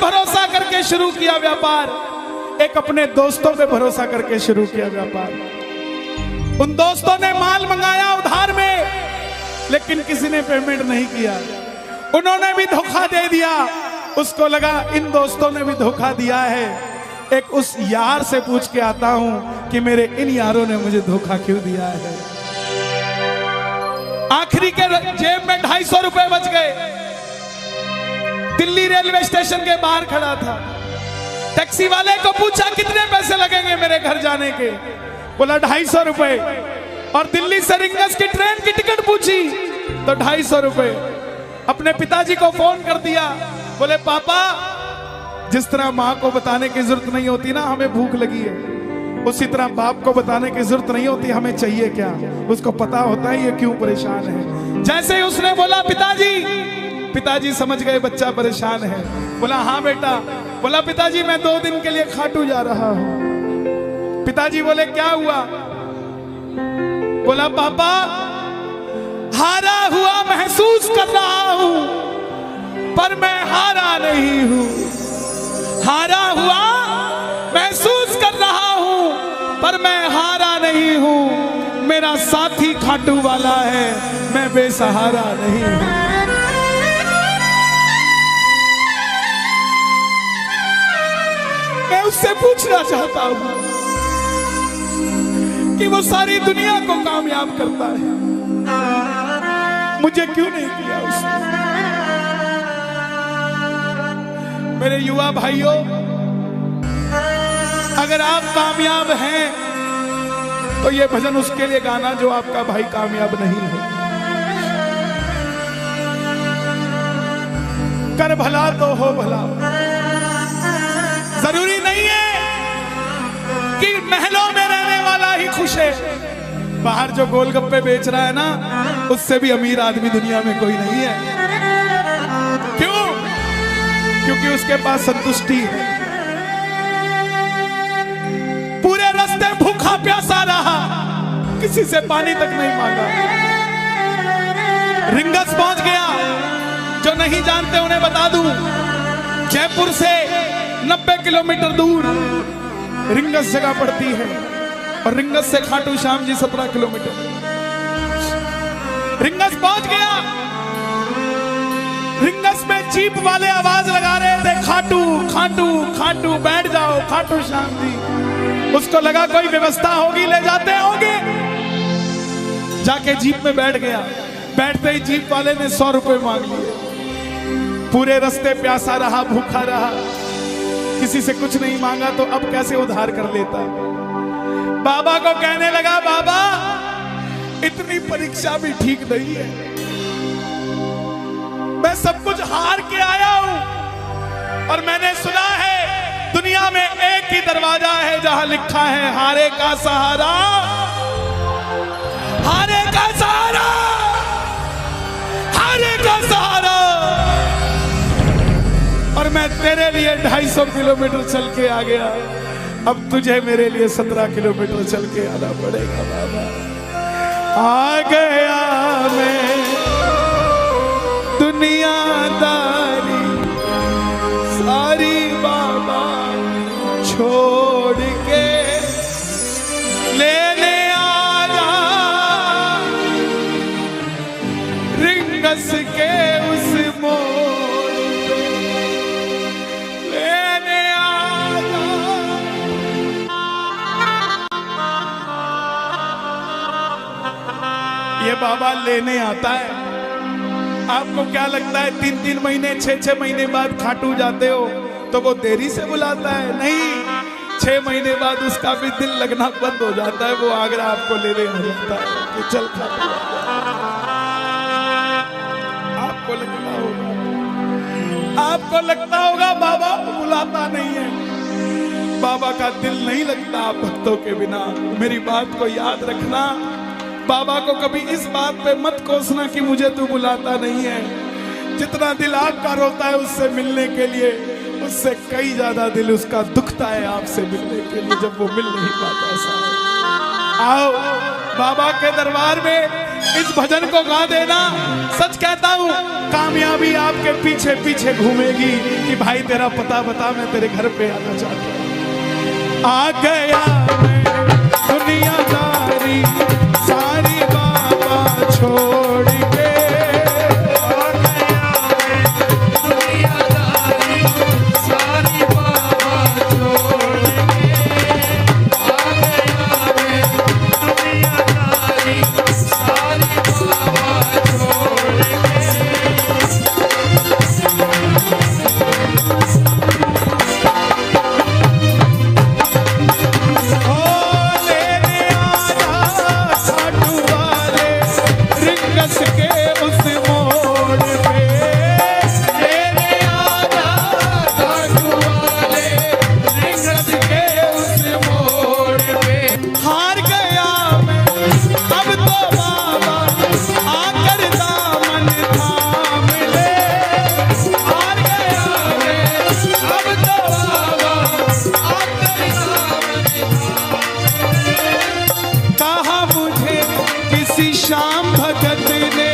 भरोसा करके शुरू किया व्यापार, एक अपने दोस्तों पे भरोसा करके शुरू किया व्यापार। उन दोस्तों ने माल मंगाया उधार में, लेकिन किसी ने पेमेंट नहीं किया। उन्होंने भी धोखा दे दिया। उसको लगा इन दोस्तों ने भी धोखा दिया है, एक उस यार से पूछ के आता हूं कि मेरे इन यारों ने मुझे धोखा क्यों दिया है। आखिरी के जेब में 250 रुपए बच गए। दिल्ली रेलवे स्टेशन के बाहर खड़ा था। टैक्सी वाले को पूछा कितने पैसे लगेंगे मेरे घर जाने के, बोला 250 रुपए। और दिल्ली से रिंगस की ट्रेन की टिकट पूछी तो 250 रुपए। अपने पिताजी को फोन कर दिया, बोले पापा, जिस तरह माँ को बताने की जरूरत नहीं होती ना हमें भूख लगी है, उसी तरह बाप को बताने की जरूरत नहीं होती हमें चाहिए क्या, उसको पता होता है ये क्यों परेशान है। जैसे ही उसने बोला पिताजी, पिताजी समझ गए बच्चा परेशान है। बोला हाँ बेटा। बोला पिताजी मैं 2 दिन के लिए खाटू जा रहा हूं। पिताजी बोले क्या हुआ? बोला पापा, हारा हुआ महसूस कर रहा हूं, पर मैं हारा नहीं हूं। हारा हुआ महसूस कर रहा हूं, पर मैं हारा नहीं हूं। मेरा साथी खाटू वाला है, मैं बेसहारा नहीं हूं। मैं उससे पूछना चाहता हूं कि वो सारी दुनिया को कामयाब करता है, मुझे क्यों नहीं किया उसने? मेरे युवा भाइयों, अगर आप कामयाब हैं तो ये भजन उसके लिए गाना जो आपका भाई कामयाब नहीं है। कर भला तो हो भला। जरूरी नहीं है कि महलों में रहने वाला ही खुश है। बाहर जो गोलगप्पे बेच रहा है ना, उससे भी अमीर आदमी दुनिया में कोई नहीं है। क्यों? क्योंकि उसके पास संतुष्टि है। पूरे रास्ते भूखा प्यासा रहा, किसी से पानी तक नहीं मांगा। रिंगस पहुंच गया। जो नहीं जानते उन्हें बता दूं, जयपुर से 90 किलोमीटर दूर रिंगस जगह पड़ती है, और रिंगस से खाटू श्याम जी 17 किलोमीटर। रिंगस पहुंच गया। रिंगस में जीप वाले आवाज लगा रहे थे, खाटू खाटू खाटू, बैठ जाओ खाटू श्याम जी। उसको लगा कोई व्यवस्था होगी, ले जाते होंगे। जाके जीप में बैठ गया। बैठते ही जीप वाले ने 100 रुपए मांग लिए। पूरे रास्ते प्यासा रहा, भूखा रहा, किसी से कुछ नहीं मांगा, तो अब कैसे उधार कर लेता। बाबा को कहने लगा, बाबा इतनी परीक्षा भी ठीक नहीं है, मैं सब कुछ हार के आया हूं, और मैंने सुना है दुनिया में एक ही दरवाजा है जहां लिखा है हारे का सहारा, हारे का सहारा, हारे का सहारा। और मैं तेरे लिए 250 किलोमीटर चल के आ गया, अब तुझे मेरे लिए 17 किलोमीटर चल के आना पड़ेगा। बाबा आ गया मैं दुनियादारी सारी बाबा छोड़ के, लेने आजा रिंगस के उस मोड़ पे, लेने आजा। ये बाबा लेने आता है। आपको क्या लगता है 3-3 महीने 6-6 महीने बाद खाटू जाते हो तो वो देरी से बुलाता है? नहीं, 6 महीने बाद उसका भी दिल लगना बंद हो जाता है। वो आगरा आपको लेने हो जाता है कि चल खाटू। आपको लगता होगा बाबा बुलाता नहीं है। बाबा का दिल नहीं लगता भक्तों के बिना। मेरी बात को याद रखना। बाबा को कभी इस बात पे मत कोसना कि मुझे तू बुलाता नहीं है। जितना दिल आपका रोता है उससे मिलने के लिए, उससे कई ज्यादा दिल उसका दुखता है आपसे मिलने के लिए, जब वो मिल नहीं पाता। आओ बाबा के दरबार में इस भजन को गा देना। सच कहता हूँ कामयाबी आपके पीछे पीछे घूमेगी कि भाई तेरा पता बता, मैं तेरे घर पे आना चाहता हूँ। आ गया मैं दुनियादारी सारी बाबा छोड़ के, आ गया मैं दुनियादारी सारी बाबा छोड़ के, आ गया मैं दुनियादारी सारी बाबा छोड़ के। श्याम भगत ने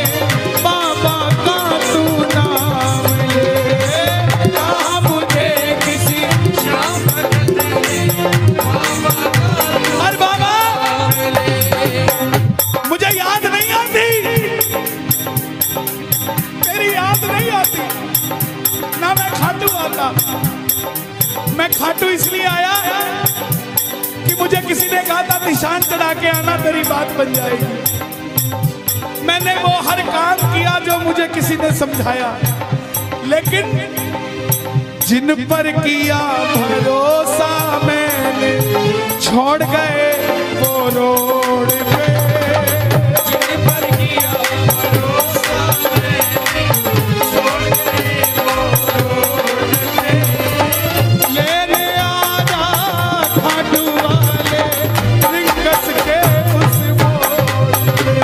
बाबा का तू नाम ले, कहा मुझे किसी श्याम भगत ने बाबा का, अरे बाबा मुझे याद नहीं आती, तेरी याद नहीं आती ना, मैं खाटू आता। मैं खाटू इसलिए आया कि मुझे किसी ने कहा था निशान चढ़ा के आना, तेरी बात बन जाएगी। मैंने वो हर काम किया जो मुझे किसी ने समझाया, लेकिन जिन पर किया भरोसा मैंने छोड़ गए वो रोड पे, जिन पर किया भरोसा मैंने छोड़ गए वो रोड पे। लेने आजा खाटू वाले रिंगस के उस मोड़ पे,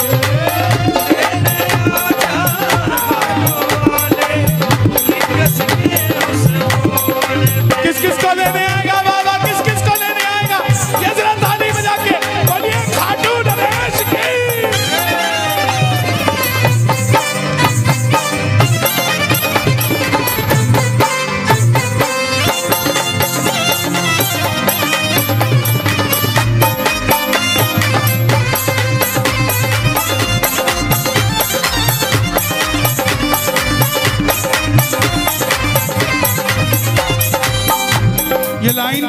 किस किस को लेने आएगा बाबा, किस किस को लेने आएगा, ये जरा ताली बजा के बोलिए खाटू नरेश की। ये लाइन,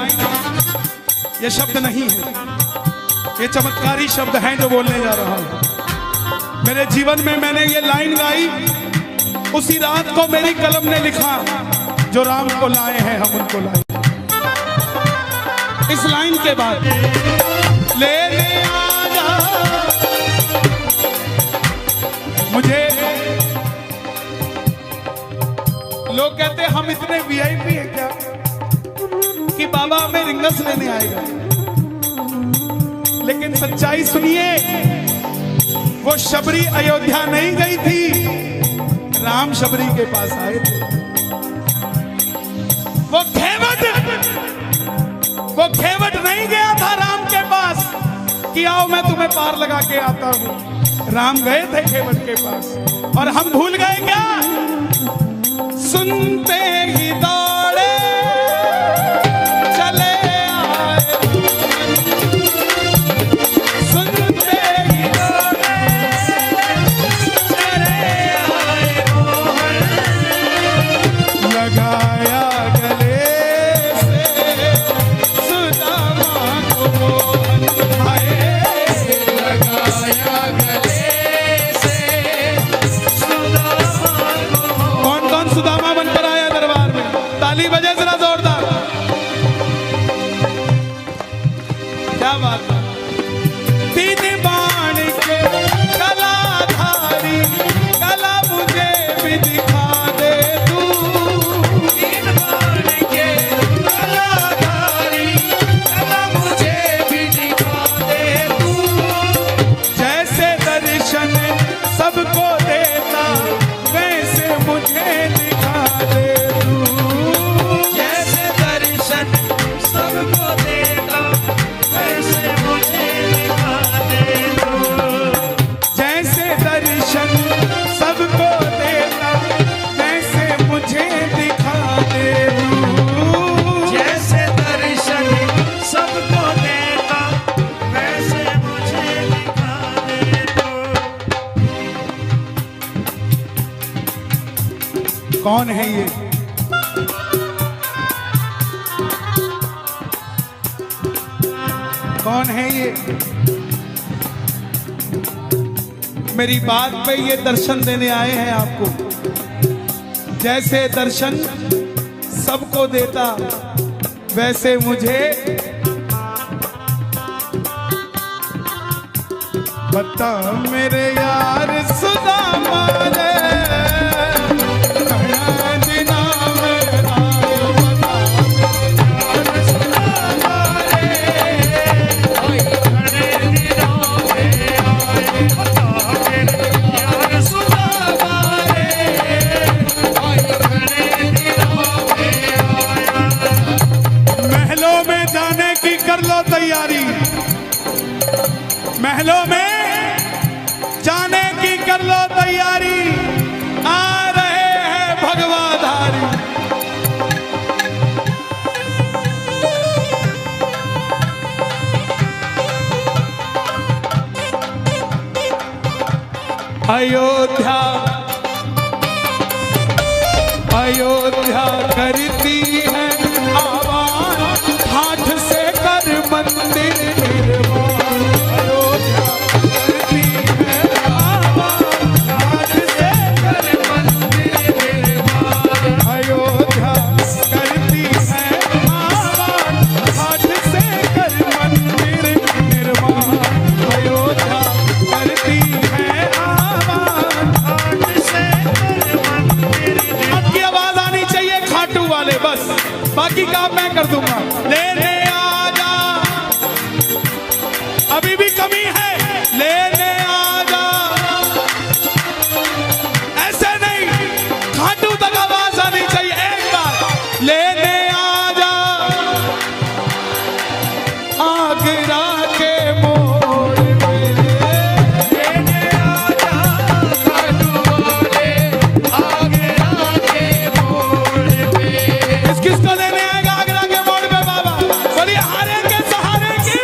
ये शब्द नहीं है, ये चमत्कारी शब्द हैं जो बोलने जा रहा हूं। मेरे जीवन में मैंने ये लाइन गाई उसी रात को, मेरी कलम ने लिखा जो राम को लाए हैं हम उनको लाए। इस लाइन के बाद लेने आजा, मुझे लोग कहते हम इतने वीआईपी हैं क्या कि बाबा हमें रिंगस लेने आएगा, लेकिन सच्चाई सुनिए, वो शबरी अयोध्या नहीं गई थी, राम शबरी के पास आए थे। वो खेवट नहीं गया था राम के पास कि आओ मैं तुम्हें पार लगा के आता हूं, राम गए थे खेवट के पास। और हम भूल गए क्या, सुनते ही दौड़े चले आए, सुनते ही दौड़े चले आए मोहन, लगाया गले से सुदामा को मोहन, आए लगाया गले से सुदामा को। कौन कौन सुदामा बनकर आया दरबार में, ताली बजे जरा जोरदार, क्या बात है। तीन बाण के कलाधारी कला मुझे भी दिखा दे तू, तीन बाण के कलाधारी कला मुझे भी दिखा दे तू, जैसे दर्शन सबको देता वैसे मुझे दिखा दे तू, जैसे कौन है ये? कौन है ये? मेरी बात पे ये दर्शन देने आए हैं आपको। जैसे दर्शन सबको देता, वैसे मुझे बता मेरे यार सुदामा रे, तैयारी, महलों में जाने की कर लो तैयारी, आ रहे हैं भगवाधारी। अयोध्या अयोध्या करती है आवाज, हाथ से कर मंदिर निर्माण। अयोध्या करती है आवाज, हाथ से कर मंदिर निर्माण। अयोध्या करती है आवाज, हाथ से कर मंदिर निर्माण। अयोध्या करती है आवाज, हाथ से कर मंदिर निर्माण। आपकी आवाज आनी चाहिए खाटू वाले, बस बाकी काम मैं कर दूंगा। लेने आजा, अभी भी कमी है, लेने आजा। ऐसे नहीं, खाटू तक आवाज आनी चाहिए एक बार। लेने आजा आगरा के मोड़ पे, लेने आजा खाटू वाले आगरा के मोड़ पे। किसको लेने आएगा आगरा के मोड़ पे बाबा? बोलिए हारे के सहारे की।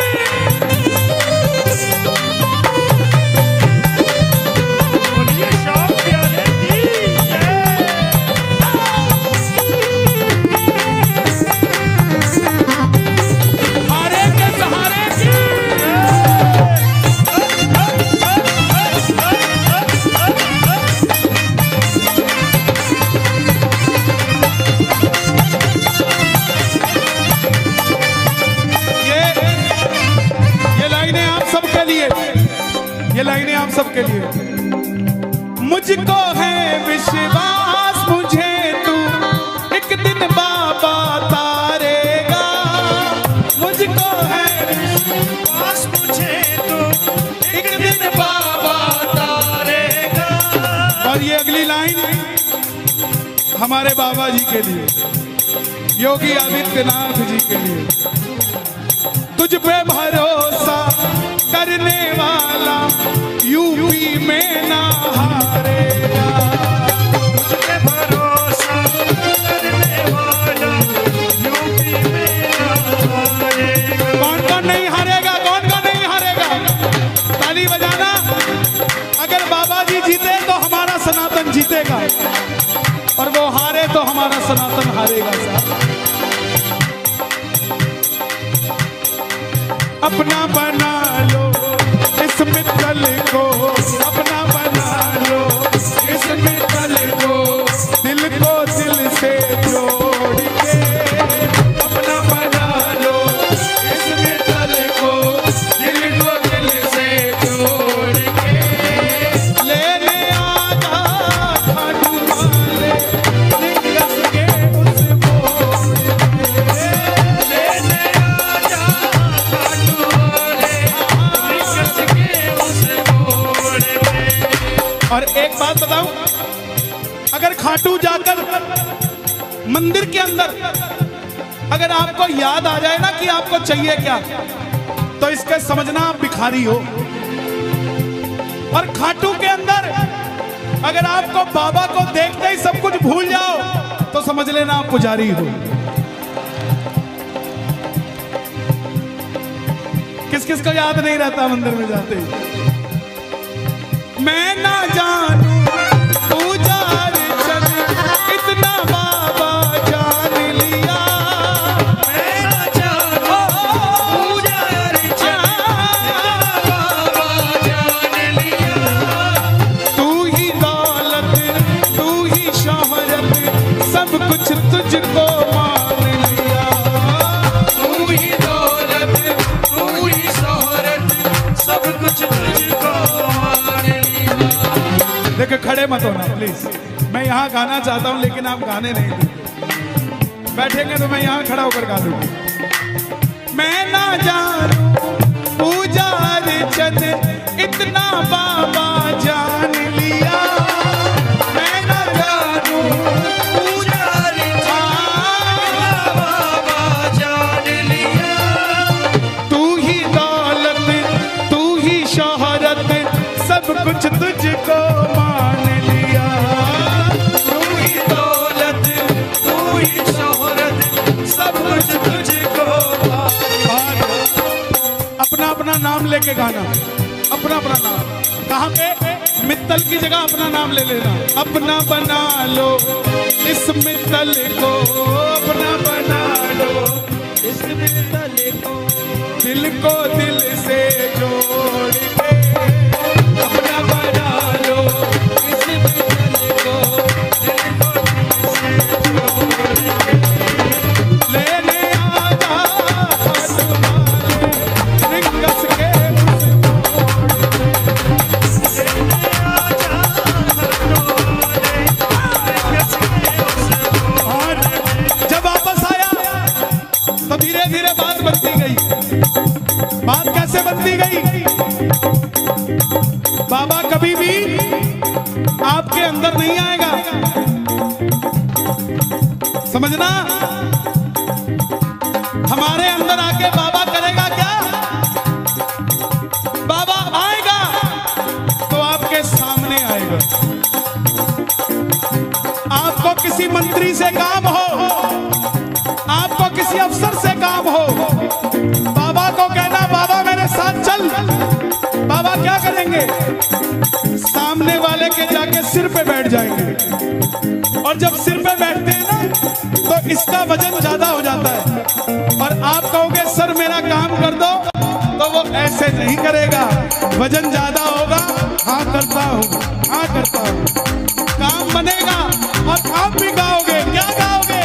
बोलिए शाम प्यारे की जय। हारे के सहारे की ये लाइनें आप सबके लिए। मुझको है विश्वास, मुझे तू एक दिन बाबा तारेगा। मुझको है विश्वास, मुझे तू एक दिन बाबा तारेगा। और ये अगली लाइन हमारे बाबा जी के लिए, योगी आदित्यनाथ जी के लिए। तुझ पे भरोसा करने वाला यूपी में ना हारेगा। तुझ पे भरोसा करने वाला यूपी में ना हारेगा। कौन कौन नहीं हारेगा? कौन कौन नहीं हारेगा? ताली बजाना। अगर बाबा जी जीते तो हमारा सनातन जीतेगा, और वो हारे तो हमारा सनातन हारेगा। साहब अपना बना लो इस मित्तल को, अपना बना लो इस मित्तल को, दिल को दिल से जोड़ के। अपना बना लो इस मित्तल को, दिल को दिल से जोड़ के। लेने आजा खाटू वाले लिंगस के उस मोड़ पे। लेने आजा खाटू वाले लिंगस के उस मोड़ पे। और एक बात बताऊं, अगर खाटू जाकर मंदिर के अंदर अगर आपको याद आ जाए ना कि आपको चाहिए क्या, तो इसके समझना आप भिखारी हो। और खाटू के अंदर अगर आपको बाबा को देखते ही सब कुछ भूल जाओ, तो समझ लेना आप पुजारी हो। किस किस को याद नहीं रहता मंदिर में जाते ही? मैं ना जानू पुजारी चल इतना खड़े मत होना प्लीज। मैं यहाँ गाना चाहता हूँ लेकिन आप गाने नहीं देंगे। बैठेंगे तो मैं यहाँ खड़ा होकर गा दूंगा। मैं ना जानू पूजा अर्चन इतना बाबा जान लिया। मैं ना जानू पूजा अर्चन बाबा जान लिया। तू ही दौलत तू ही शोहरत सब कुछ तुझको मान लिया। तू ही दौलत तू ही शोहरत सब कुछ तुझको मान। अपना अपना नाम लेके गाना, अपना अपना नाम। कहाँ पे? मित्तल की जगह अपना नाम ले लेना। अपना बना लो इस मित्तल को, अपना बना लो इस मित्तल को, दिल को दिल से जोड़ के। अपना बना लो इस मित्तल को, दिल को दिल से जोड़ के। लेने आजा रिंगस के धीरे धीरे बात बनती गई। बात कैसे बनती गई? बाबा कभी भी आपके अंदर नहीं आएगा, समझना। हमारे अंदर आके बाबा करेगा क्या? बाबा आएगा तो आपके सामने आएगा। आपको किसी मंत्री से काम हो, आपको किसी अफसर से काम हो, बाबा को कहना बाबा मेरे साथ चल। बाबा क्या करेंगे? सामने वाले के जाके सिर पे बैठ जाएंगे। और जब सिर पे बैठते हैं ना तो इसका वजन ज्यादा हो जाता है। और आप कहोगे सर मेरा काम कर दो, तो वो ऐसे नहीं करेगा। वजन ज्यादा होगा, हाँ करता हूँ, हाँ करता हूँ। काम बनेगा और आप भी गाओगे। क्या गाओगे?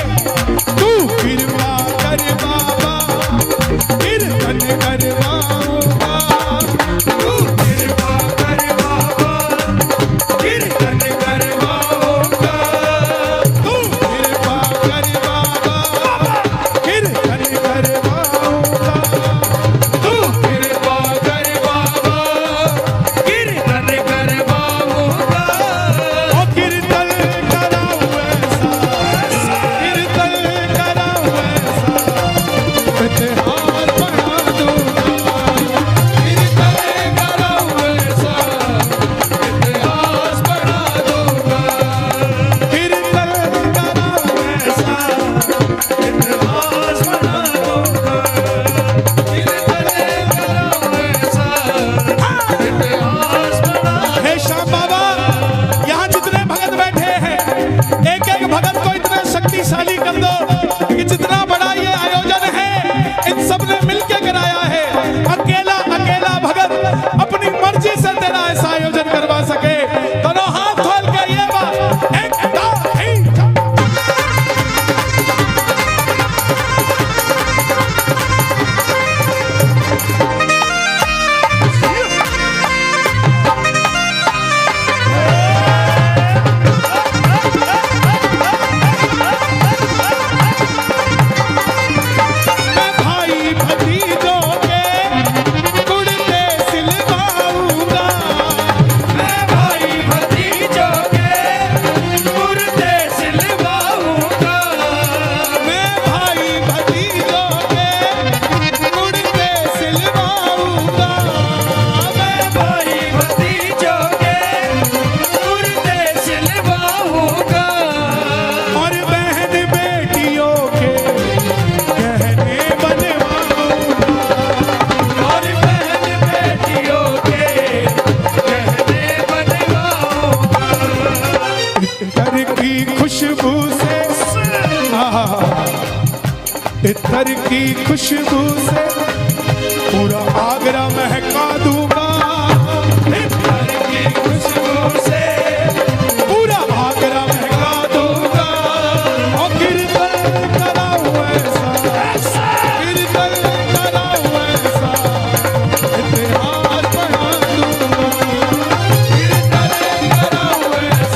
तू कृपा कर बाबा कीर्तन करवाऊंगा। तू कृपा कर बाबा कीर्तन करवाऊंगा। तू कृपा कर बाबा कीर्तन करवाऊंगा। तू कृपा कर बाबा कीर्तन करवाऊंगा। ओ कीर्तन कराऊं ऐसा, कीर्तन कराऊं ऐसा, इतिहास बना दूंगा। कीर्तन कराऊं ऐसा, इतिहास बना दूंगा। कीर्तन कराऊं ऐसा, इतिहास बना दूंगा। कीर्तन कराऊं ऐसा, इतिहास बना। हे श्याम बाबा, यहाँ जितने भगत बैठे हैं, एक एक भगत को इतना शक्तिशाली कर दो कि जितना बड़ा ये आयोजन है इन सब ने मिलके कराया है। अकेला अकेला भगत अपनी मर्जी से तेरा ऐसा आयोजन करवा सके। दोनों हाथ खोल के ये बात एक दो तीन मैं भाई भतीजों के कुर्ते सिलवाऊंगा। मैं भाई भतीजों के कुर्ते सिलवाऊंगा। मैं भाई भतीजों के कुर्ते सिलवाऊंगा। मैं भाई भतीजों के कुर्ते सिलवाऊंगा। और बहन बेटियों के गहने बनवाऊंगा। और बहन बेटियों के गहने बनवाऊंगा। इत्तर की खुशबू से, इत्तर की खुशबू से पूरा आगरा महका दूंगा। इत्तर की खुशबू से पूरा आगरा महका दूंगा। और कीर्तन कराऊं ऐसा, कीर्तन कराऊं ऐसा, इतिहास बना दूंगा। कीर्तन कराऊं ऐसा,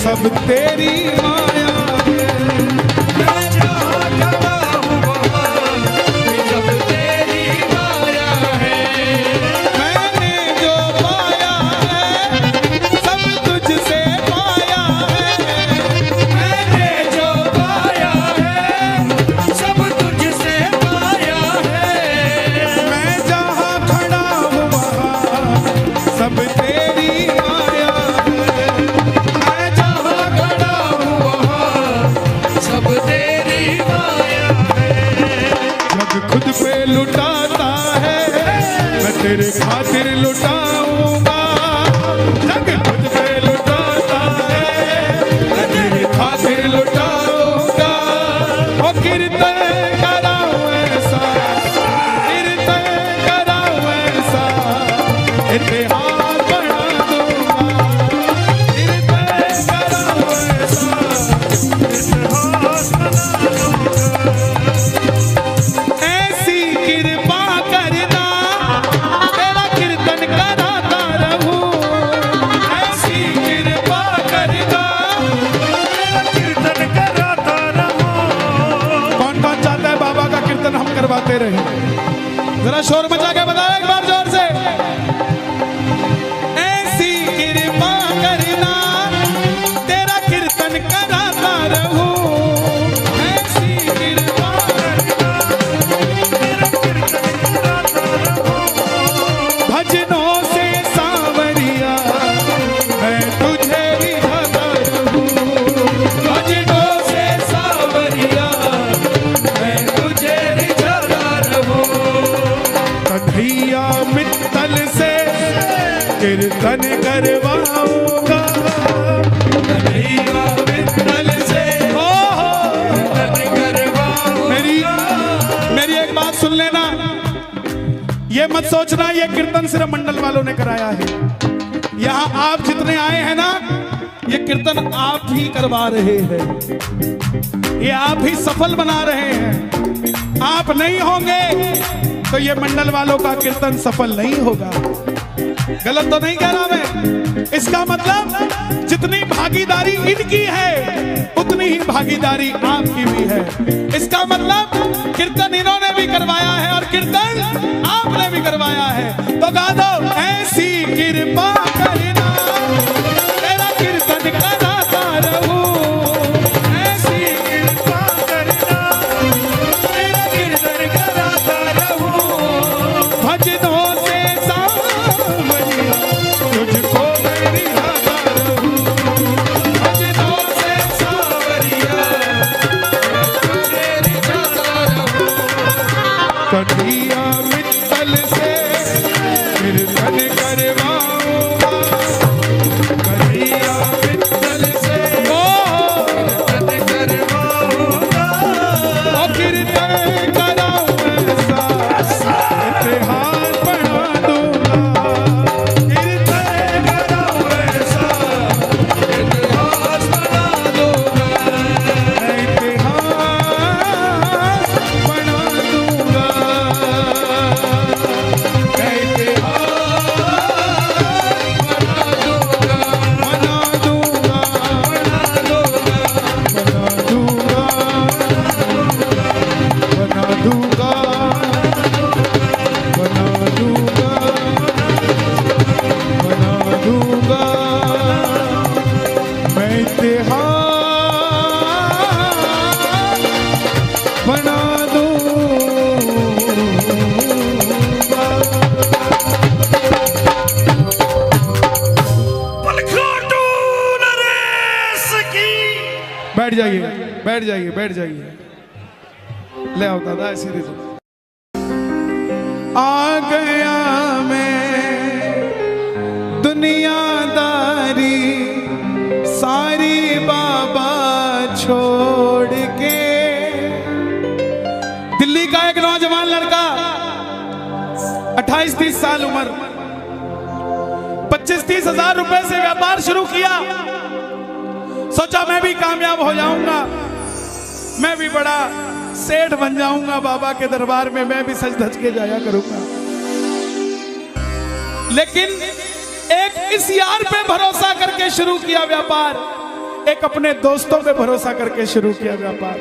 सब तेरी माया है। मैं जहाँ खड़ा हूँ वहाँ सब तेरी माया है। मैंने जो पाया है सब तुझसे पाया है। मैंने जो पाया है सब तुझसे पाया है। मैं जहाँ खड़ा हूँ वहाँ सब तेरी माया है। मैं जहाँ खड़ा हूँ वहाँ सब तेरी माया है। जग खुद पे लुटाता है मैं तेरे खातिर लुटाऊंगा। जग खुद पे लुटाता है मैं तेरे खातिर लुटाऊंगा। ओ कीर्तन कराऊं ऐसा, कीर्तन कराऊं ऐसा, इतिहास बना दूंगा। कीर्तन कराऊं ऐसा, इतिहास बना दूंगा। ऐसी कृपा करना तेरा कीर्तन कराता रहूं। ऐसी कृपा करना तेरा कीर्तन कराता रहूं। कौन कौन चाहता है बाबा का कीर्तन हम करवाते रहे? जरा शोर मचा के बताओ एक बार जोर से। ऐसी कृपा करना तेरा कीर्तन कराता रहूं। ऐसी कृपा करना तेरा कीर्तन कराता रहूं। भजनों से सांवरिया मैं तुझे रिझाता रहूं। भजनों से सांवरिया मैं तुझे रिझाता रहूं। कन्हैया मित्तल से कीर्तन करवाऊंगा। कन्हैया मित्तल से कीर्तन करवाऊंगा। मेरी एक बात सुन लेना, ये मत सोचना ये कीर्तन सिर्फ मंडल वालों ने कराया है। यहाँ आप जितने आए हैं ना, ये कीर्तन आप ही करवा रहे हैं, ये आप ही सफल बना रहे हैं। आप नहीं होंगे तो ये मंडल वालों का कीर्तन सफल नहीं होगा। गलत तो नहीं कह रहा मैं? इसका मतलब जितनी भागीदारी इनकी है उतनी ही भागीदारी आपकी भी है। इसका मतलब कीर्तन इन्होंने भी करवाया है और कीर्तन आपने भी करवाया है। तो गा दो, ऐसी कृपा करना तेरा कीर्तन कराता रहूं। ऐसी कृपा करना तेरा कीर्तन कराता रहूं। भजनों से सांवरिया तुझको मैं रिझाता रहूं। भजनों से सांवरिया तुझे रिझाता रहूं। कन्हैया मित्तल से कीर्तन करवाऊंगा। कन्हैया मित्तल से कीर्तन करवाऊंगा। ओ कीर्तन कराऊं ऐसा, इतिहास बना दूंगा। कीर्तन कराऊं ऐसा, इतिहास बना दूंगा। इतिहास बना दूंगा। बैठ जाइए, बैठ जाइए, बैठ जाइए। ले आओ दादा ऐसे दे दो। आ गया मैं दुनियादारी सारी बाबा छोड़ के। दिल्ली का एक नौजवान लड़का 28-30 साल उम्र, 25-30 हजार रुपए से व्यापार शुरू किया। सोचा मैं भी कामयाब हो जाऊंगा, मैं भी बड़ा सेठ बन जाऊंगा, बाबा के दरबार में मैं भी सज धज के जाया करूंगा। लेकिन एक इस यार पे भरोसा करके शुरू किया व्यापार, एक अपने दोस्तों पे भरोसा करके शुरू किया व्यापार।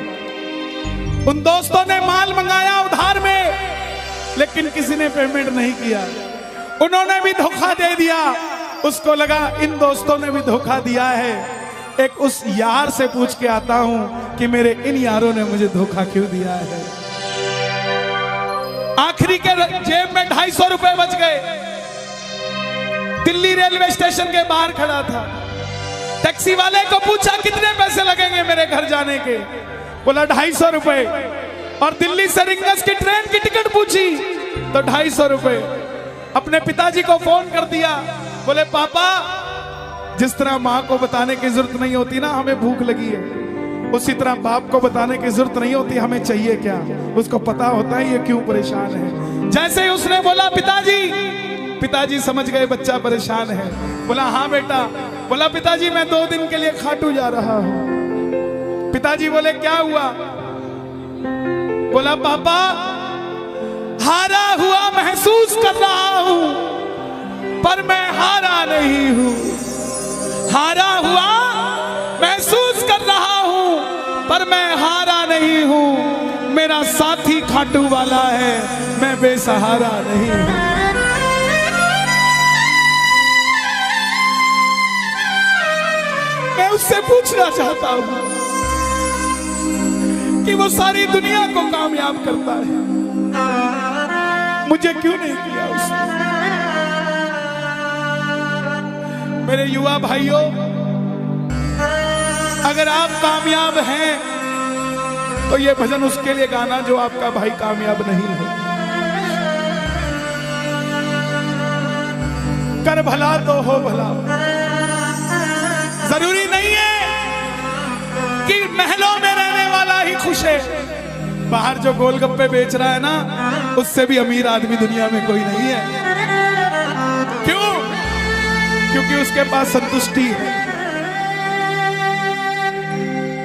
उन दोस्तों ने माल मंगाया उधार में, लेकिन किसी ने पेमेंट नहीं किया। उन्होंने भी धोखा दे दिया। उसको लगा इन दोस्तों ने भी धोखा दिया है, एक उस यार से पूछ के आता हूं कि मेरे इन यारों ने मुझे धोखा क्यों दिया है। आखिरी के जेब में 250 रुपए बच गए। दिल्ली रेलवे स्टेशन के बाहर खड़ा था। टैक्सी वाले को पूछा कितने पैसे लगेंगे मेरे घर जाने के? बोला 250 रुपए। और दिल्ली से रिंगस की ट्रेन की टिकट पूछी तो 250 रुपए। अपने पिताजी को फोन कर दिया। बोले पापा, जिस तरह माँ को बताने की जरूरत नहीं होती ना हमें भूख लगी है, उसी तरह बाप को बताने की जरूरत नहीं होती हमें चाहिए क्या। उसको पता होता है ये क्यों परेशान है। जैसे ही उसने बोला पिताजी समझ गए बच्चा परेशान है। बोला हाँ बेटा। बोला पिताजी मैं 2 दिन के लिए खाटू जा रहा हूं। पिताजी बोले क्या हुआ? बोला पापा, हारा हुआ महसूस कर रहा हूं, पर मैं हारा नहीं हूं। हारा हुआ महसूस कर रहा हूं, पर मैं हारा नहीं हूं। मेरा साथी खाटू वाला है, मैं बेसहारा नहीं हूं। मैं उससे पूछना चाहता हूं कि वो सारी दुनिया को कामयाब करता है, मुझे क्यों नहीं किया उसने? मेरे युवा भाइयों, अगर आप कामयाब हैं तो ये भजन उसके लिए गाना जो आपका भाई कामयाब नहीं है। कर भला तो हो भला। जरूरी नहीं है कि महलों में रहने वाला ही खुश है। बाहर जो गोलगप्पे बेच रहा है ना, उससे भी अमीर आदमी दुनिया में कोई नहीं है। क्यों? क्योंकि उसके पास संतुष्टि है।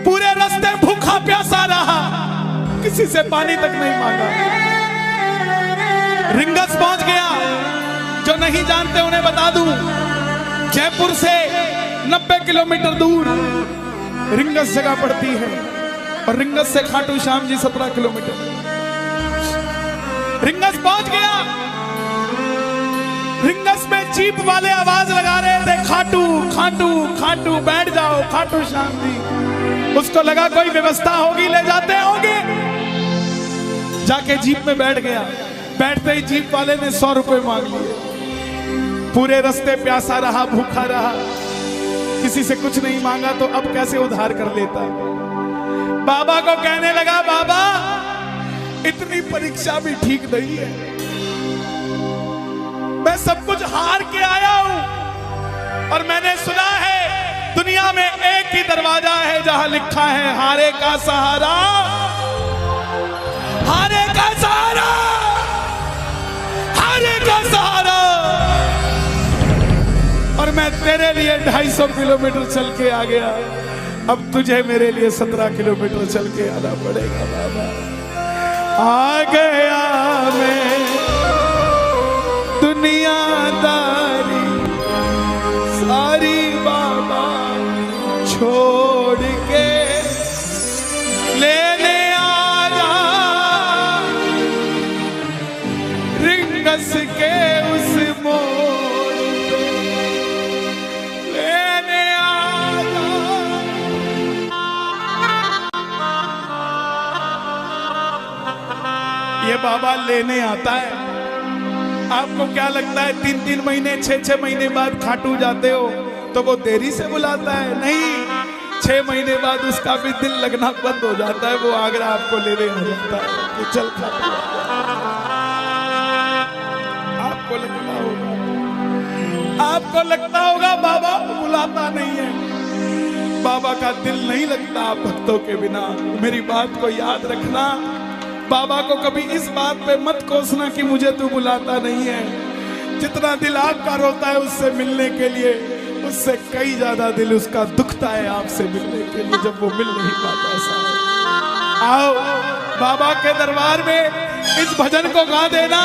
पूरे रास्ते भूखा प्यासा रहा, किसी से पानी तक नहीं मांगा। रिंगस पहुंच गया। जो नहीं जानते उन्हें बता दूं, जयपुर से 90 किलोमीटर दूर रिंगस जगह पड़ती है और रिंगस से खाटू श्याम जी 17 किलोमीटर। रिंगस पहुंच गया। रिंगस में जीप वाले आवाज लगा रहे थे, खाटू खाटू खाटू, बैठ जाओ खाटू श्याम जी। उसको लगा कोई व्यवस्था होगी, ले जाते होंगे। जाके जीप में बैठ गया। बैठते ही जीप वाले ने 100 रुपए मांग लिए। पूरे रास्ते प्यासा रहा, भूखा रहा, किसी से कुछ नहीं मांगा तो अब कैसे उधार कर लेता। बाबा को कहने लगा, बाबा इतनी परीक्षा भी ठीक नहीं है, मैं सब कुछ हार के आया हूं और मैंने सुना है दुनिया में एक ही दरवाजा है जहां लिखा है हारे का सहारा, हारे का सहारा, हारे का सहारा। और मैं तेरे लिए 250 किलोमीटर चल के आ गया, अब तुझे मेरे लिए 17 किलोमीटर चल के आना पड़ेगा। बाबा आ गया मैं दुनियादारी सारी बाबा छोड़ के लेने आया रिंगस के उस मोड़ पे, लेने आया। ये बाबा लेने आता है। आपको क्या लगता है 3-3 महीने 6-6 महीने बाद खाटू जाते हो तो वो देरी से बुलाता है? नहीं, 6 महीने बाद उसका भी दिल लगना बंद हो जाता है। वो आगरा आपको लेने आ जाता है कि चल खाटू। आपको लगता होगा बाबा बुलाता नहीं है। बाबा का दिल नहीं लगता आप भक्तों के बिना। मेरी बात को याद रखना। बाबा को कभी इस बात पे मत कोसना कि मुझे तू बुलाता नहीं है। जितना दिल आपका रोता है उससे मिलने के लिए, उससे कई ज्यादा दिल उसका दुखता है आपसे मिलने के लिए जब वो मिल नहीं पाता। साहब आओ बाबा के दरबार में इस भजन को गा देना।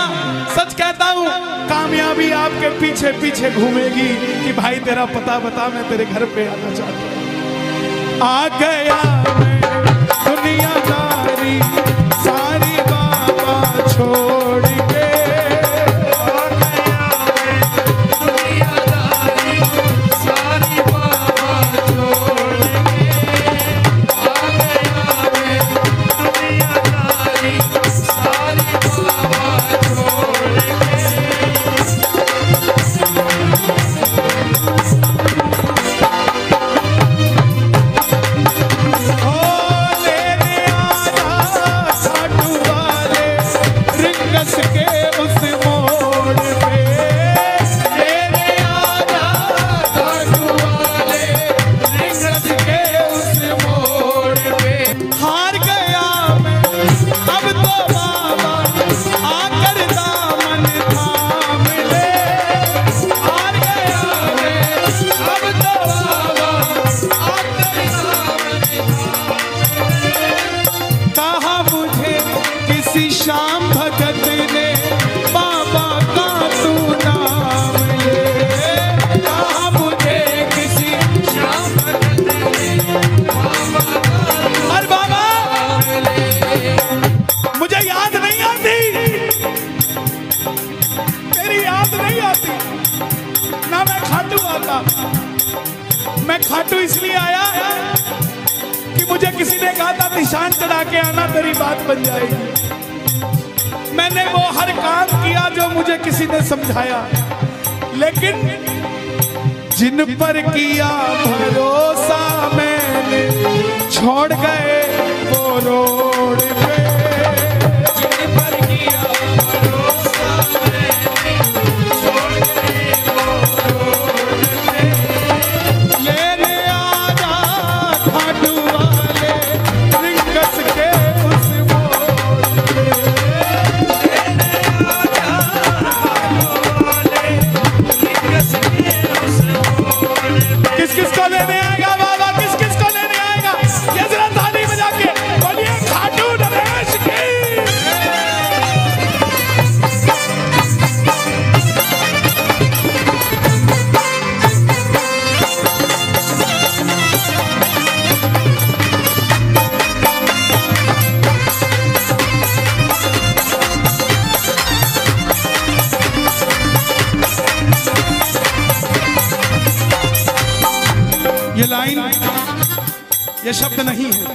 सच कहता हूँ कामयाबी आपके पीछे पीछे घूमेगी कि भाई तेरा पता बता, मैं तेरे घर पे आना चाहता हूँ। आ गया मैं दुनियादारी सारी बाबा छोड़ के। आ गया मैं दुनियादारी सारी बाबा छोड़ के। आ गया मैं दुनियादारी सारी बाबा छोड़ के। श्याम भगत ने बाबा का तू नाम ले। कहा मुझे किसी श्याम भगत ने बाबा का अरे बाबा नाम ले। मुझे याद नहीं आती, तेरी याद नहीं आती ना। मैं खाटू आता, मैं खाटू इसलिए आया कि मुझे किसी ने कहा था निशान चढ़ा के आना, तेरी बात बन जाएगी। मैंने वो हर काम किया जो मुझे किसी ने समझाया, लेकिन जिन पर किया भरोसा मैंने छोड़ गए वो रोड पे। जिन पर किया भरोसा मैंने छोड़ गए वो रोड पे। लेने आजा खाटू वाले रिंगस के उस मोड़ पे। किस किस को लेने आएगा बाबा, किस किस को लेने आएगा? ये जरा ताली बजा के बोलिए खाटू नरेश की। ये लाइन, ये शब्द नहीं है,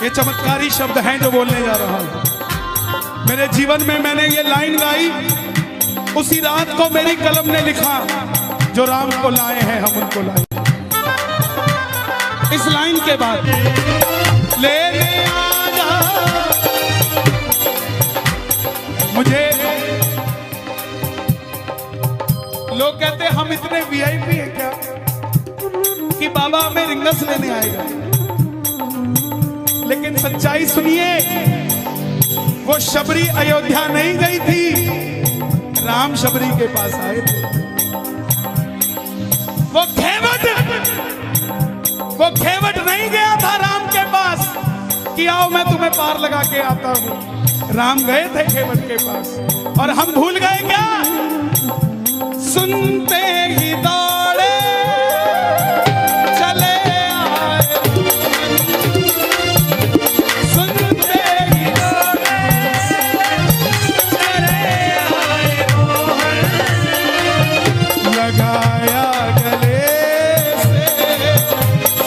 ये चमत्कारी शब्द हैं जो बोलने जा रहा हूं। मेरे जीवन में मैंने ये लाइन गाई, उसी रात को मेरी कलम ने लिखा, जो राम को लाए हैं हम उनको लाए। इस लाइन के बाद लेने आजा मुझे। लोग कहते हम इतने वीआईपी हैं क्या कि बाबा हमें रिंगस लेने आएगा, लेकिन सच्चाई सुनिए, वो शबरी अयोध्या नहीं गई थी, राम शबरी के पास आए थे। वो घेवट नहीं गया था राम के पास कि आओ मैं तुम्हें पार लगा के आता हूं। राम गए थे घेवट के पास, और हम भूल गए क्या? सुनते ही दौड़े चले आए, सुनते ही दौड़े चले आए, लगाया गले से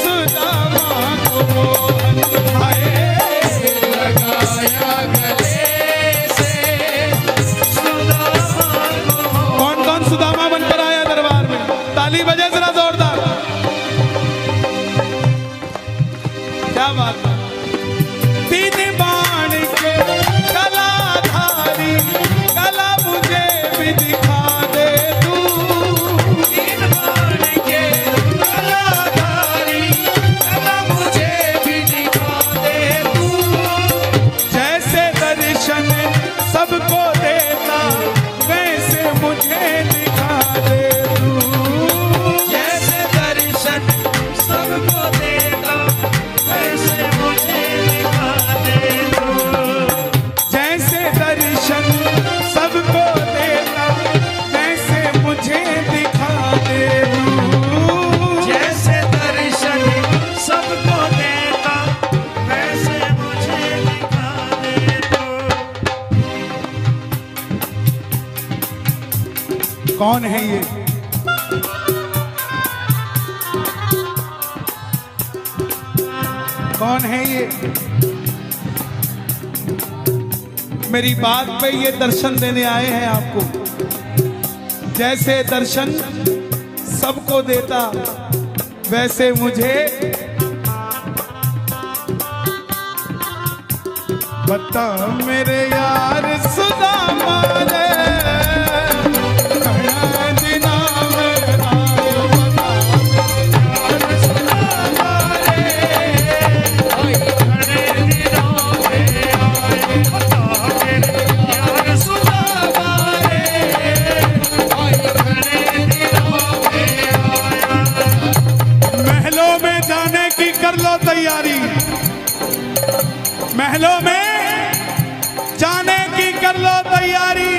सुदामा को मोहन आए। लगाया गले से सुदामा को। कौन कौन सुदामा बनकर आया दरबार में? ताली बजे जरा जोरदार। क्या बात है? तीन बाण के कलाधारी कला मुझे भी दिखा दे तू। तीन बाण के कलाधारी कला मुझे भी दिखा दे तू। जैसे दर्शन सबको देता वैसे मुझे दिखा दे तू। जैसे दर्शन सबको देता वैसे मुझे दिखा दे तू। जैसे दर्शन सबको देता वैसे मुझे दिखा दे तू। जैसे दर्शन सब कौन है ये? कौन है ये? मेरी बात पे ये दर्शन देने आए हैं आपको। जैसे दर्शन सबको देता वैसे मुझे बता मेरे यार सुदामा रे तैयारी, महलों में जाने की कर लो तैयारी,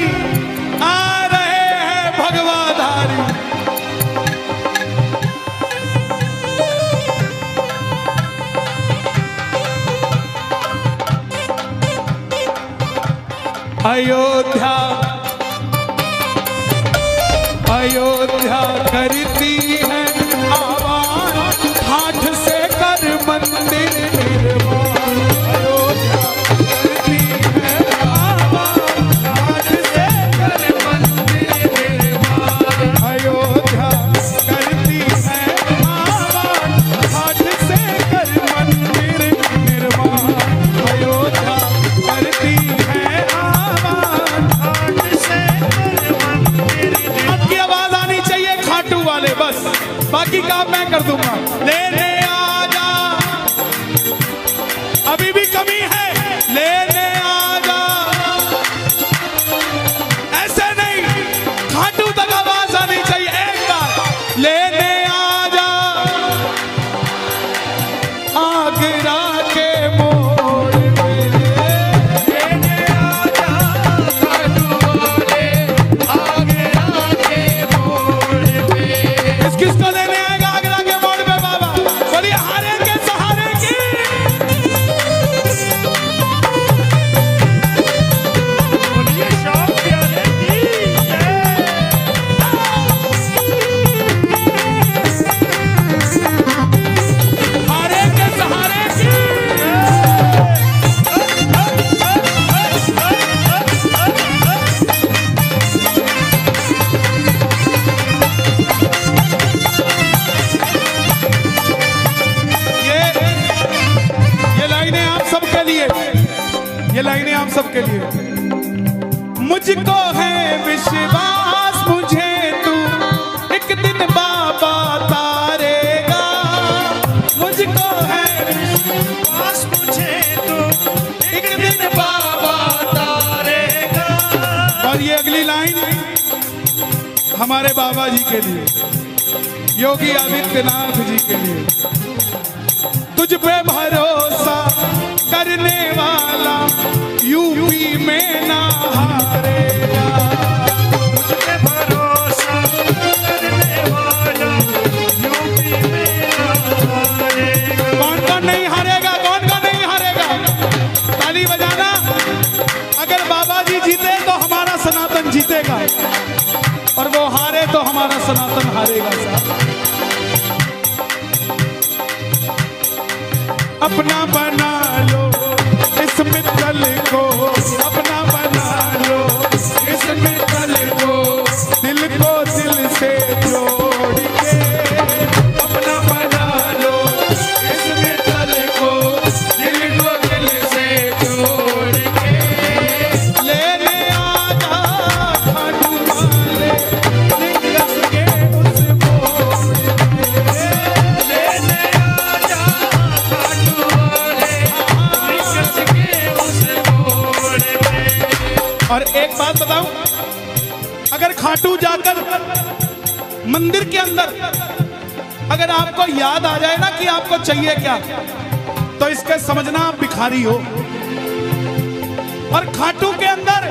आ रहे हैं भगवाधारी। अयोध्या अयोध्या करती है आवाज, हाथ से कर मंदिर निर्माण। अयोध्या करती है आवाज, हाथ से कर मंदिर निर्माण। अयोध्या करती है आवाज, हाथ से कर मंदिर निर्माण। अयोध्या करती है आवाज, हाथ से कर मंदिर निर्माण। आपकी आवाज आनी चाहिए खाटू वाले, बस बाकी काम मैं कर दूंगा। लेने आजा, अभी भी कमी है, लेने आजा। ऐसे नहीं, खाटू तक आवाज आनी चाहिए एक बार। लेने आजा आगरा के मोड़ पे, लेने आजा खाटू वाले आगरा के मोड़ पे। किसको लेने आएगा आगरा के मोड़ पे बाबा? बोलिए हारे के सहारे की। बोलिए शाम प्यारे की जय। हारे के सहारे की ये लाइनें आप सबके लिए, ये लाइनें आप सबके लिए। मुझको है विश्वास, मुझे तू एक दिन बाबा तारेगा। मुझको है विश्वास, मुझे तू एक दिन बाबा तारेगा। और ये अगली लाइन हमारे बाबा जी के लिए, योगी आदित्यनाथ जी के लिए। तुझ पे भरोसा करने वाला यूपी में ना हारेगा। तुझ पे भरोसा करने वाला यूपी में ना हारेगा। कौन कौन नहीं हारेगा? कौन कौन नहीं हारेगा? ताली बजाना। अगर बाबा जी जीते तो हमारा सनातन जीतेगा, और वो हारे तो हमारा सनातन हारेगा। साहब अपना बना लो इस मित्तल को, अपना बना लो इस मित्तल को, दिल को दिल से जोड़ के। अपना बना लो इस मित्तल को, दिल को दिल से जोड़ के। लेने आजा खाटू वाले लिंगस के उस मोड़ पे। लेने आजा और एक बात बताऊं, अगर खाटू जाकर मंदिर के अंदर अगर आपको याद आ जाए ना कि आपको चाहिए क्या, तो इसके समझना आप भिखारी हो। और खाटू के अंदर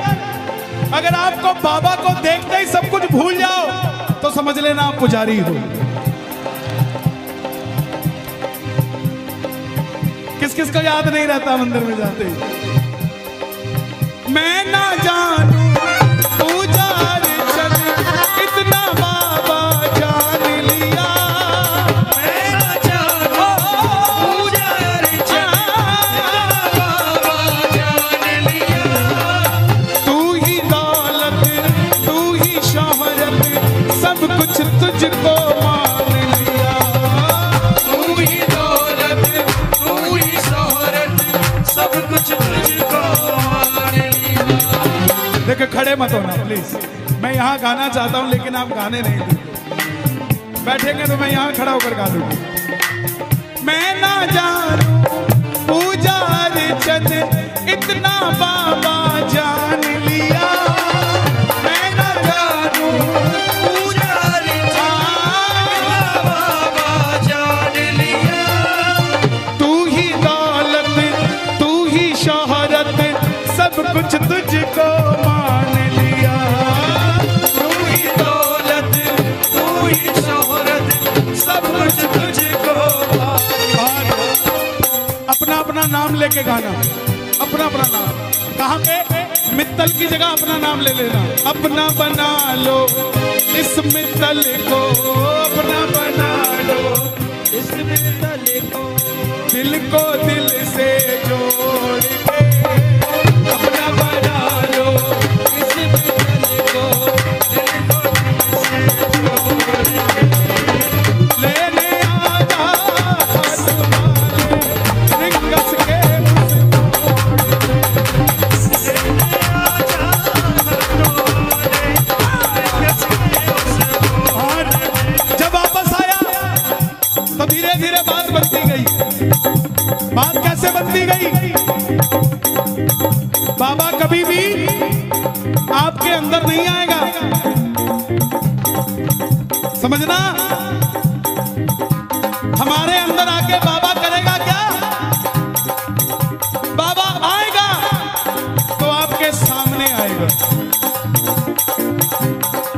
अगर आपको बाबा को देखते ही सब कुछ भूल जाओ, तो समझ लेना आप पुजारी हो। किस किस को याद नहीं रहता मंदिर में जाते ही? मैं ना जानू पूजा अर्चन इतना यहाँ गाना चाहता हूँ लेकिन आप गाने नहीं देते। बैठेंगे तो मैं यहाँ खड़ा होकर गा दूंगा। मैं ना जानू पूजा अर्चन इतना बाबा जान लिया। मैं ना जानू पूजा बाबा जान लिया। तू ही दौलत तू ही शोहरत सब कुछ तुझको मान लिया। तू ही दौलत तू ही शोहरत सब कुछ तुझको। अपना अपना नाम लेके गाना, अपना अपना नाम। कहाँ पे? मित्तल की जगह अपना नाम ले लेना। अपना बना लो इस मित्तल को, अपना बना लो इस मित्तल को, दिल को दिल से जोड़ के। अपना बना लो इस मित्तल को, दिल को दिल से जोड़ के। लेने आजा हाथ वाले रिंगस के जब वापस आया तो धीरे धीरे बात बनती गई। बात कैसे बनती गई? बाबा कभी भी आपके अंदर नहीं आएगा, समझना। हमारे अंदर आके बाबा करेगा क्या? बाबा आएगा तो आपके सामने आएगा।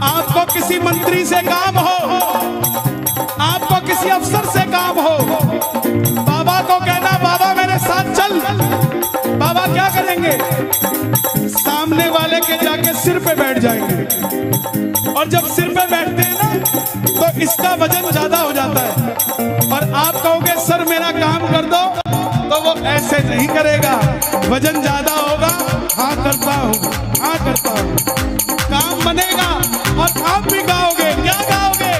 आपको किसी मंत्री से काम हो, आपको किसी अफसर से काम हो, बाबा को कहना बाबा मेरे साथ चल। बाबा क्या करेंगे? सामने वाले के जाके सिर पे बैठ जाएंगे। और जब सिर पे बैठते हैं ना तो इसका वजन ज्यादा हो जाता है। और आप कहोगे सर मेरा काम कर दो, तो वो ऐसे नहीं करेगा। वजन ज्यादा होगा, हाँ करता हूँ, हाँ करता हूँ, काम बनेगा। और आप भी गाओगे, क्या गाओगे?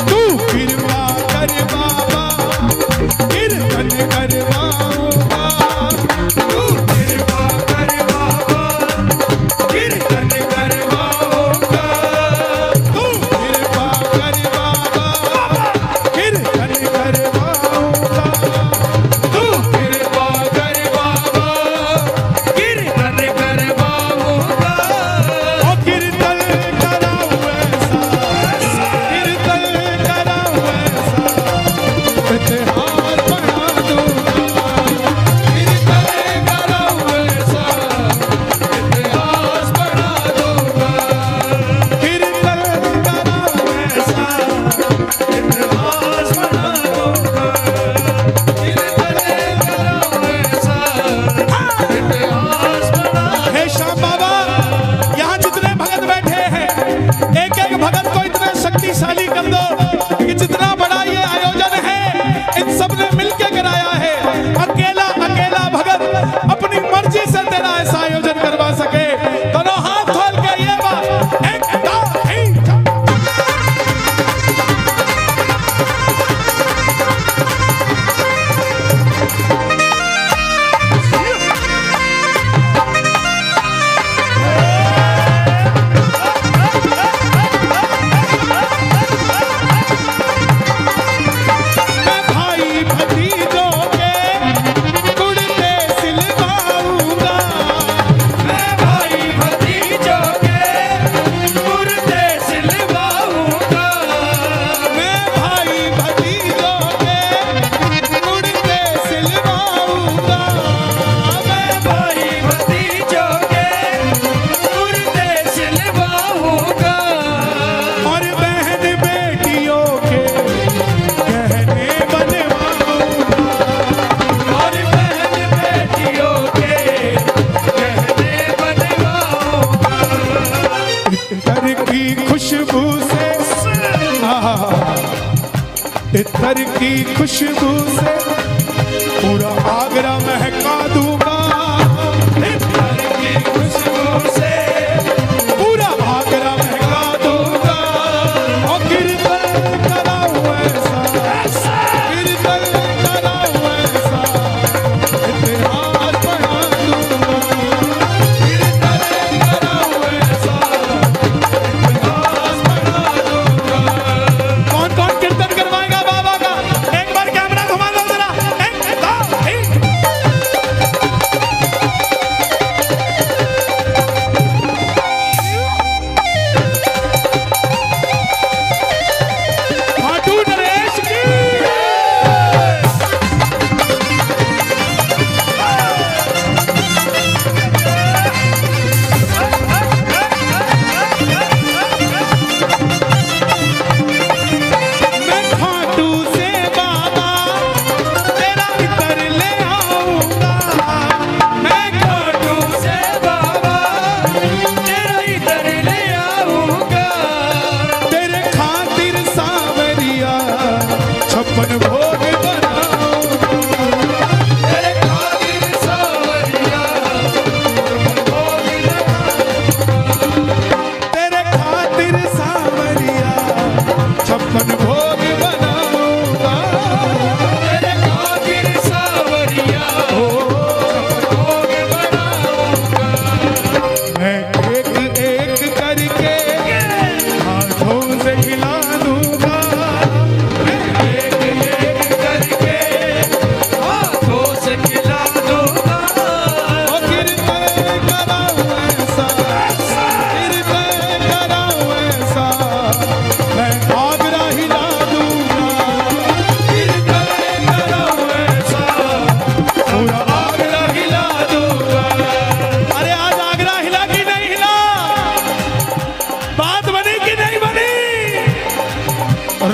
तू कृपा कर बाबा कीर्तन करवाऊंगा। तू कृपा कर बाबा कीर्तन करवाऊंगा। तू कृपा कर बाबा कीर्तन करवाऊंगा। तू कृपा कर बाबा कीर्तन करवाऊंगा। ओ कीर्तन कराऊं ऐसा, कीर्तन कराऊं ऐसा, इतिहास बना दूंगा। कीर्तन कराऊं ऐसा, इतिहास बना दूंगा। कीर्तन कराऊं ऐसा, इतिहास बना दूंगा। कीर्तन कराऊं ऐसा, इतिहास बना। हे श्याम बाबा, यहाँ जितने भगत बैठे हैं, एक एक भगत को इतना शक्तिशाली कर दो कि जितना बड़ा ये आयोजन है इन सब ने मिलके कराया है। अकेला अकेला भगत अपनी मर्जी से तेरा ऐसा आयोजन करवा सके। दोनों हाथ खोल के ये बात एक दो तीन मैं भाई भतीजों के कुर्ते सिलवाऊंगा। मैं भाई भतीजों के कुर्ते सिलवाऊंगा। मैं भाई भतीजों के कुर्ते सिलवाऊंगा। मैं भाई भतीजों के कुर्ते सिलवाऊंगा। और बहन बेटियों के गहने बनवाऊंगा। और बहन बेटियों के गहने बनवाऊंगा। इत्र की खुशबू से इत्र की खुशबू से पूरा आगरा महका दूंगा। इत्र की खुशबू से पूरा आगरा महका दूंगा। और कीर्तन कराऊं ऐसा, कीर्तन कराऊं ऐसा, इतिहास बना दूंगा। कीर्तन कराऊं ऐसा,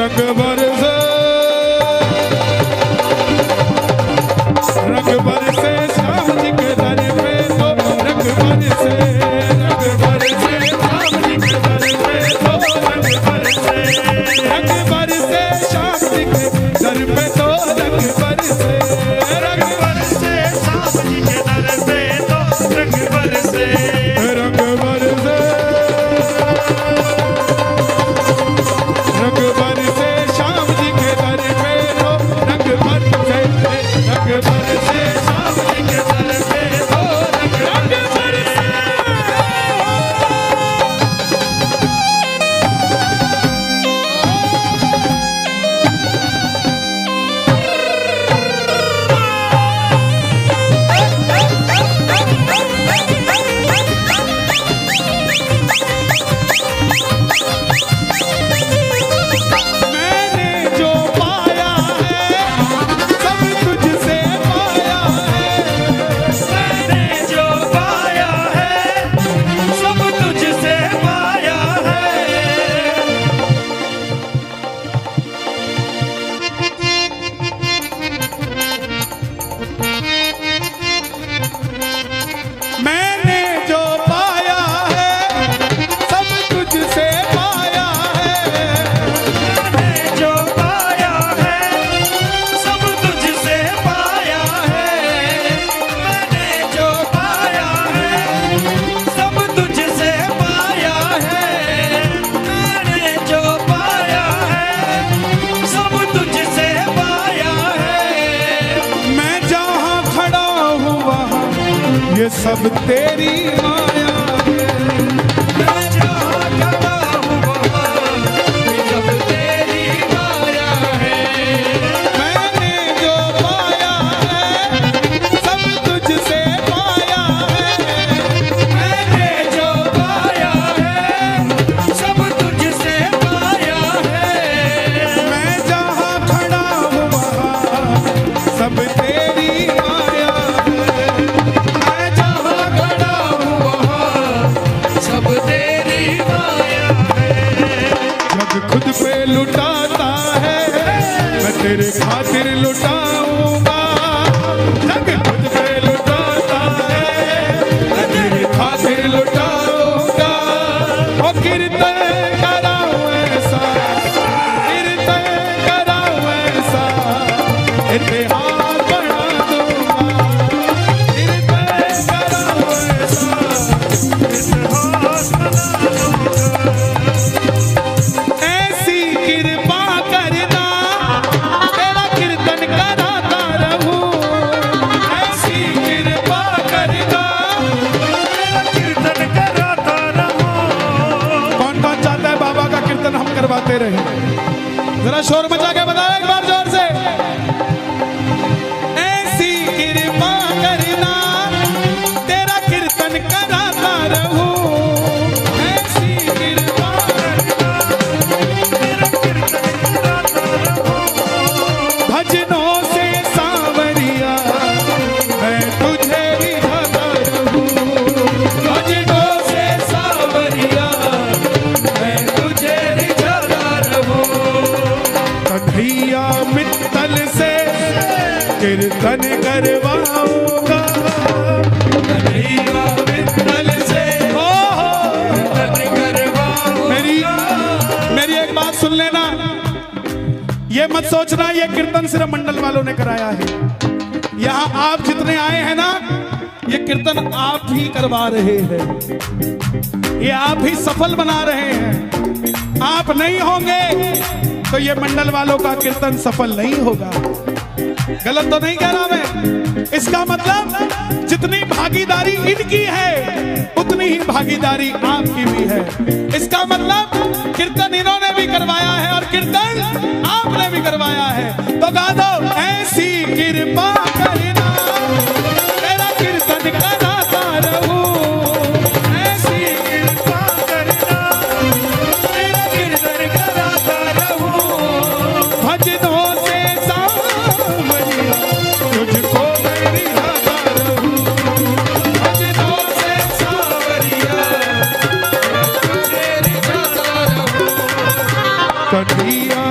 रंग बरसे, रंग बरसे श्याम जी के दर पे तो रंग बरसे, रंग बरसे श्याम जी के दर पे तो रंग बरसे, रंग बरसे श्याम जी के दर पे तो रंग बरसे, रंग बरसे श्याम जी के दर पे तो रंग बरसे, रंग बरसे, रंग बरसे श्याम जी के दर पे तो रंग बरसे, रंग बरसे श्याम जी के दर पे तो रंग बरसे। मैंने जो पाया है सब तुझसे पाया है, मैंने जो पाया है सब तुझसे पाया है। मैंने जो पाया है सब तुझसे पाया है, मैंने जो पाया है सब तुझसे पाया है। मैंने जो पाया है सब तुझसे पाया है। मैंने जो पाया है सब तुझसे पाया है। मैं जहाँ खड़ा हूँ वहाँ ये सब तेरी माया है, मैं जहाँ खड़ा हूँ वहाँ ये सब तेरी माया है। मैंने जो पाया है सब तुझसे पाया है, मैंने जो पाया है सब तुझसे पाया है। मैं जहाँ खड़ा हूँ वहाँ सब तेरी माया है, मैं जहाँ खड़ा हूँ वहाँ सब तेरी माया है। जग खुद पे लुटाता है मैं तेरे खातिर लुटाऊंगा, जग खुद पे लुटाता है मैं तेरे खातिर लुटाऊंगा। ओ कीर्तन कराऊं ऐसा, कीर्तन कराऊं ऐसा, इतिहास बढ़ा दूंगा, कीर्तन कराऊं ऐसा, इतिहास बना दूंगा। ऐसी कृपा करना तेरा कीर्तन कराता रहूं, ऐसी कृपा करना तेरा कीर्तन कराता रहूं। कौन कौन चाहता है बाबा का कीर्तन हम करवाते रहे? जरा शोर मचा के बताओ एक बार जोर से। ऐसी कृपा करना तेरा कीर्तन कराता रहूं, ऐसी कृपा करना तेरा कीर्तन कराता रहूं। भजनों से सांवरिया मैं तुझे रिझाता रहूं, भजनों से सांवरिया मैं तुझे रिझाता रहूं। कन्हैया मित्तल से कीर्तन करवाऊंगा, कन्हैया मित्तल से हो कीर्तन करवाऊंगा। मेरी एक बात सुन लेना, ये मत सोचना ये कीर्तन सिर्फ मंडल वालों ने कराया है। यहाँ आप जितने आए हैं ना ये कीर्तन आप ही करवा रहे हैं, ये आप ही सफल बना रहे हैं। आप नहीं होंगे तो ये मंडल वालों का कीर्तन सफल नहीं होगा। गलत तो नहीं कह रहा मैं? इसका मतलब जितनी भागीदारी इनकी है उतनी ही भागीदारी आपकी भी है। इसका मतलब कीर्तन इन्होंने भी करवाया है और कीर्तन आपने भी करवाया है। तो गा दो, ऐसी कृपा करना तेरा कीर्तन कराता रहूं, ऐसी कृपा करना तेरा कीर्तन कराता रहूं। भजनों से सांवरिया तुझको मैं रिझाता रहूं, भजनों से सांवरिया तुझे रिझाता रहूं। कन्हैया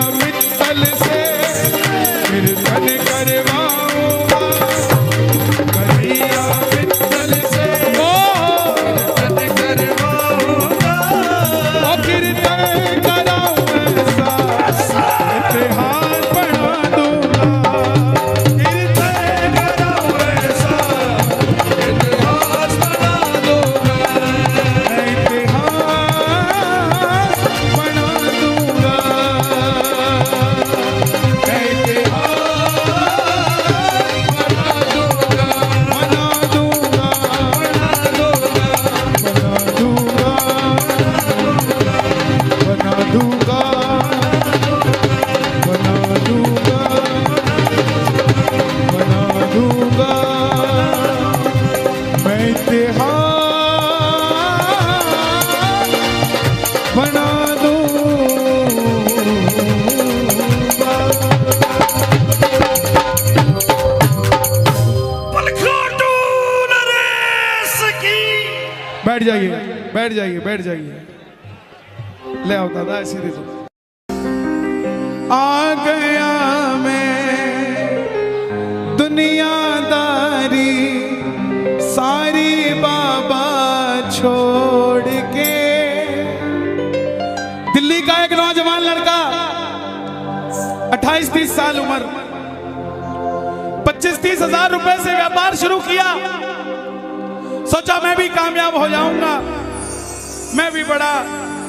बैठ जाइए, बैठ जाइए। ले आओ दादा, ऐसी देखो। आ गया मैं दुनियादारी सारी बाबा छोड़ के। दिल्ली का एक नौजवान लड़का 28-30 साल उम्र, 25-30 हजार रुपए से व्यापार शुरू किया। सोचा मैं भी कामयाब हो जाऊंगा, मैं भी बड़ा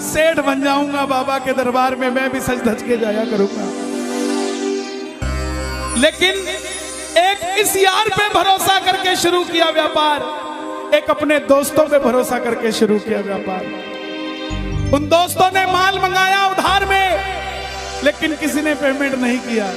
सेठ बन जाऊंगा, बाबा के दरबार में मैं भी सज धज के जाया करूंगा। लेकिन एक इस यार पे भरोसा करके शुरू किया व्यापार, एक अपने दोस्तों पे भरोसा करके शुरू किया व्यापार। उन दोस्तों ने माल मंगाया उधार में, लेकिन किसी ने पेमेंट नहीं किया।